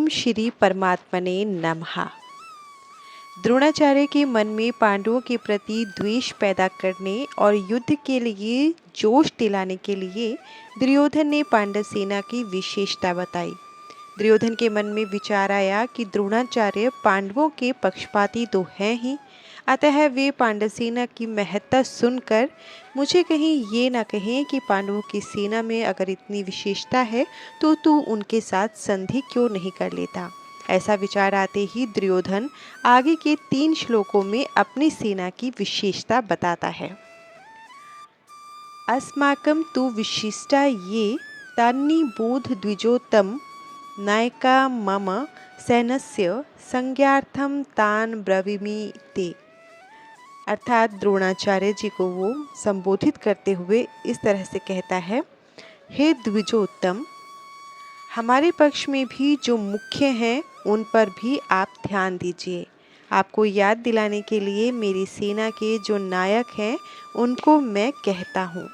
श्री परमात्मने नमः। द्रोणाचार्य के मन में पांडवों के प्रति द्वेष पैदा करने और युद्ध के लिए जोश दिलाने के लिए दुर्योधन ने पांडव सेना की विशेषता बताई। दुर्योधन के मन में विचार आया कि द्रोणाचार्य पांडवों के पक्षपाती तो हैं ही, अतः वे पांडव सेना की महत्ता सुनकर मुझे कहीं ये ना कहें कि पांडवों की सेना में अगर इतनी विशेषता है तो तू उनके साथ संधि क्यों नहीं कर लेता। ऐसा विचार आते ही दुर्योधन आगे के 3 श्लोकों में अपनी सेना की विशेषता बताता है। अस्माकं तु विशिष्टा ये तान्नि बोध द्विजोत्तम नायका मम सैन्यस्य संज्ञार्थम तान ब्रवीमि ते। अर्थात द्रोणाचार्य जी को वो संबोधित करते हुए इस तरह से कहता है, हे द्विजोत्तम, हमारे पक्ष में भी जो मुख्य हैं उन पर भी आप ध्यान दीजिए। आपको याद दिलाने के लिए मेरी सेना के जो नायक हैं उनको मैं कहता हूँ।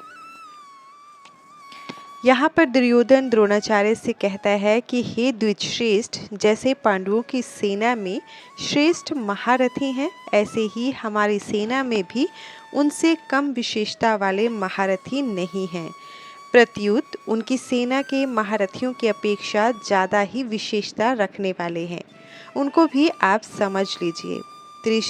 यहाँ पर दुर्योधन द्रोणाचार्य से कहता है कि हे द्विजश्रेष्ठ, जैसे पांडवों की सेना में श्रेष्ठ महारथी हैं, ऐसे ही हमारी सेना में भी उनसे कम विशेषता वाले महारथी नहीं हैं। प्रत्युत उनकी सेना के महारथियों की अपेक्षा ज़्यादा ही विशेषता रखने वाले हैं। उनको भी आप समझ लीजिए।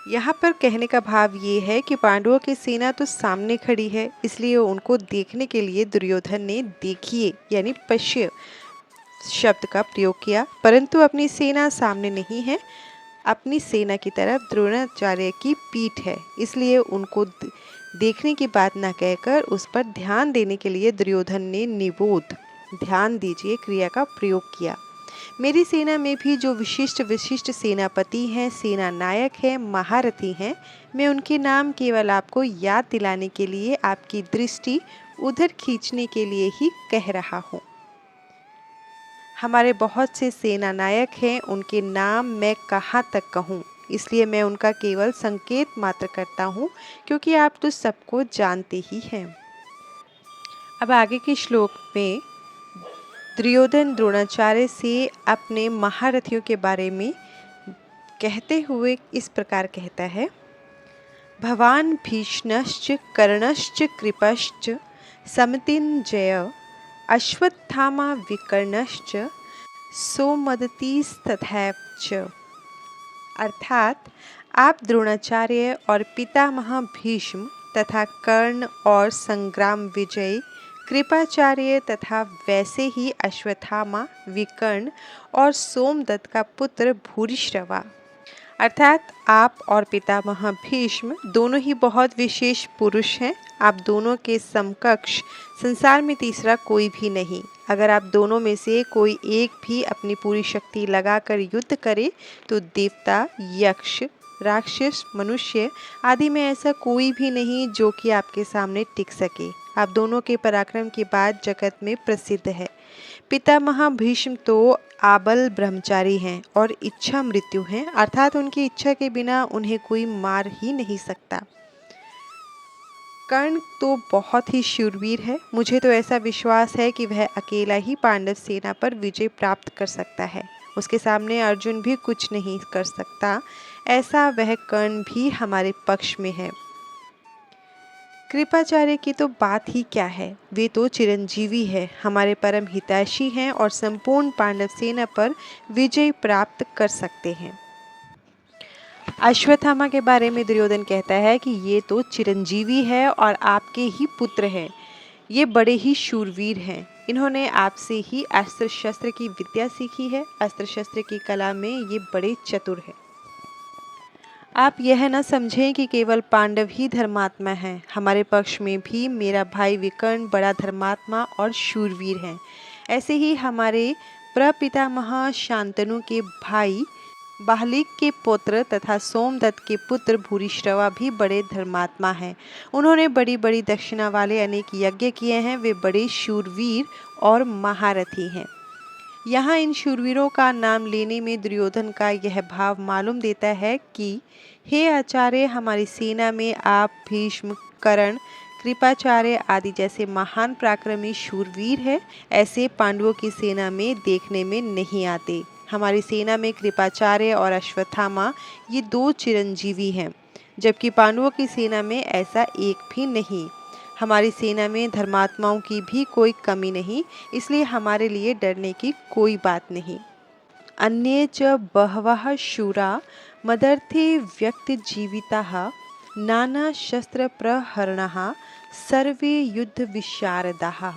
यहाँ पर कहने का भाव ये है कि पांडवों की सेना तो सामने खड़ी है, इसलिए उनको देखने के लिए दुर्योधन ने देखिए यानी पश्य शब्द का प्रयोग किया, परंतु अपनी सेना सामने नहीं है। अपनी सेना की तरफ द्रोणाचार्य की पीठ है, इसलिए उनको देखने की बात न कहकर उस पर ध्यान देने के लिए दुर्योधन ने निबोध, ध्यान दीजिए, क्रिया का प्रयोग किया। मेरी सेना में भी जो विशिष्ट सेनापति हैं, सेना नायक हैं, महारथी हैं, मैं उनके नाम केवल आपको याद दिलाने के लिए, आपकी दृष्टि उधर खींचने के लिए ही कह रहा हूँ। हमारे बहुत से सेना नायक हैं, उनके नाम मैं कहाँ तक कहूँ, इसलिए मैं उनका केवल संकेत मात्र करता हूँ, क्योंकि आप तो सबको जानते ही हैं। अब आगे के श्लोक में दुर्योधन द्रोणाचार्य से अपने महारथियों के बारे में कहते हुए इस प्रकार कहता है, भवान भीष्मश्च कर्णश्च कृपश्च समतिञ्जय अश्वत्थामा विकर्णश्च सौमदत्तिस्तथैव च। अर्थात आप द्रोणाचार्य और पितामह भीष्म तथा कर्ण और संग्राम विजय कृपाचार्य तथा वैसे ही अश्वत्थामा, विकर्ण और सोमदत्त का पुत्र भूरिश्रवा, अर्थात आप और पितामह भीष्म दोनों ही बहुत विशेष पुरुष हैं। आप दोनों के समकक्ष संसार में तीसरा कोई भी नहीं। अगर आप दोनों में से कोई एक भी अपनी पूरी शक्ति लगाकर युद्ध करे तो देवता, यक्ष, राक्षस, मनुष्य आदि में ऐसा कोई भी नहीं जो कि आपके सामने टिक सके। आप दोनों के पराक्रम की बात जगत में प्रसिद्ध है। पितामह भीष्म तो आबल ब्रह्मचारी हैं और इच्छा मृत्यु हैं, अर्थात उनकी इच्छा के बिना उन्हें कोई मार ही नहीं सकता। कर्ण तो बहुत ही शूरवीर है। मुझे तो ऐसा विश्वास है कि वह अकेला ही पांडव सेना पर विजय प्राप्त कर सकता है। उसके सामने अर्जुन भी कुछ नहीं कर सकता, ऐसा वह कर्ण भी हमारे पक्ष में है। कृपाचार्य की तो बात ही क्या है, वे तो चिरंजीवी है, हमारे परम हितैषी हैं और संपूर्ण पांडव सेना पर विजय प्राप्त कर सकते हैं। अश्वत्थामा के बारे में दुर्योधन कहता है कि ये तो चिरंजीवी है और आपके ही पुत्र हैं। ये बड़े ही शूरवीर हैं। इन्होंने आपसे ही अस्त्र शस्त्र की विद्या सीखी है। अस्त्र शस्त्र की कला में ये बड़े चतुर हैं। आप यह न समझें कि केवल पांडव ही धर्मात्मा हैं। हमारे पक्ष में भी मेरा भाई विकर्ण बड़ा धर्मात्मा और शूरवीर है। ऐसे ही हमारे प्रपितामह शांतनु के भाई बाहलिक के पुत्र तथा सोमदत्त के पुत्र भूरिश्रवा भी बड़े धर्मात्मा हैं। उन्होंने बड़ी बड़ी दक्षिणा वाले अनेक यज्ञ किए हैं। वे बड़े शूरवीर और महारथी हैं। यहाँ इन शूरवीरों का नाम लेने में दुर्योधन का यह भाव मालूम देता है कि हे आचार्य, हमारी सेना में आप भीष्म, कर्ण, कृपाचार्य आदि जैसे महान पराक्रमी शूरवीर हैं, ऐसे पांडवों की सेना में देखने में नहीं आते। हमारी सेना में कृपाचार्य और अश्वत्थामा ये 2 चिरंजीवी हैं, जबकि पांडवों की सेना में ऐसा एक भी नहीं। हमारी सेना में धर्मात्माओं की भी कोई कमी नहीं, इसलिए हमारे लिए डरने की कोई बात नहीं। अन्ये च बहवः शूरा मदर्थे व्यक्तिजीविताः नानाशस्त्रप्रहरणाः सर्वे युद्धविशारदाः।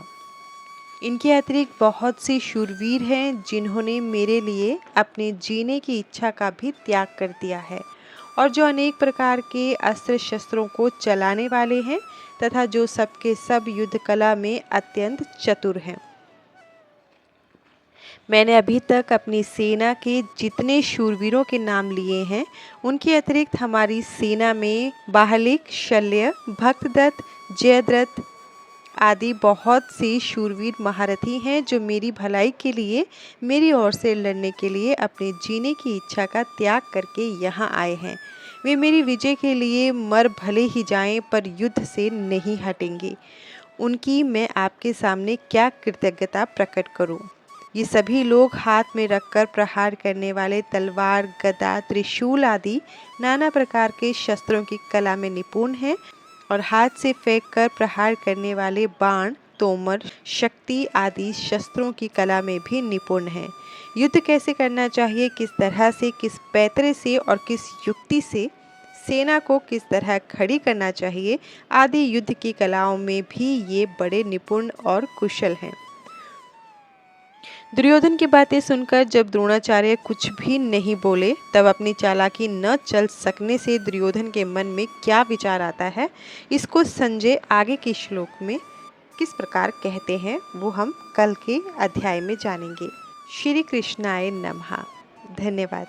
इनके अतिरिक्त बहुत से शूरवीर हैं जिन्होंने मेरे लिए अपने जीने की इच्छा का भी त्याग कर दिया है, और जो अनेक प्रकार के अस्त्र शस्त्रों को चलाने वाले हैं तथा जो सबके सब युद्ध कला में अत्यंत चतुर हैं। मैंने अभी तक अपनी सेना के जितने शूरवीरों के नाम लिए हैं, उनके अतिरिक्त हमारी सेना में बाहलिक, शल्य, भक्तदत्त, जयद्रथ आदि बहुत से शूरवीर महारथी हैं जो मेरी भलाई के लिए, मेरी ओर से लड़ने के लिए अपने जीने की इच्छा का त्याग करके यहाँ आए हैं। वे मेरी विजय के लिए मर भले ही जाएं, पर युद्ध से नहीं हटेंगे। उनकी मैं आपके सामने क्या कृतज्ञता प्रकट करूं? ये सभी लोग हाथ में रखकर प्रहार करने वाले तलवार, गदा, त्रिशूल आदि नाना प्रकार के शस्त्रों की कला में निपुण हैं, और हाथ से फेंक कर प्रहार करने वाले बाण, तोमर, शक्ति आदि शस्त्रों की कला में भी निपुण हैं। युद्ध कैसे करना चाहिए, किस तरह से, किस पैतरे से और किस युक्ति से सेना को किस तरह खड़ी करना चाहिए आदि युद्ध की कलाओं में भी ये बड़े निपुण और कुशल हैं। दुर्योधन की बातें सुनकर जब द्रोणाचार्य कुछ भी नहीं बोले, तब अपनी चालाकी न चल सकने से दुर्योधन के मन में क्या विचार आता है, इसको संजय आगे के श्लोक में किस प्रकार कहते हैं वो हम कल के अध्याय में जानेंगे। श्री कृष्णाय नमः। धन्यवाद।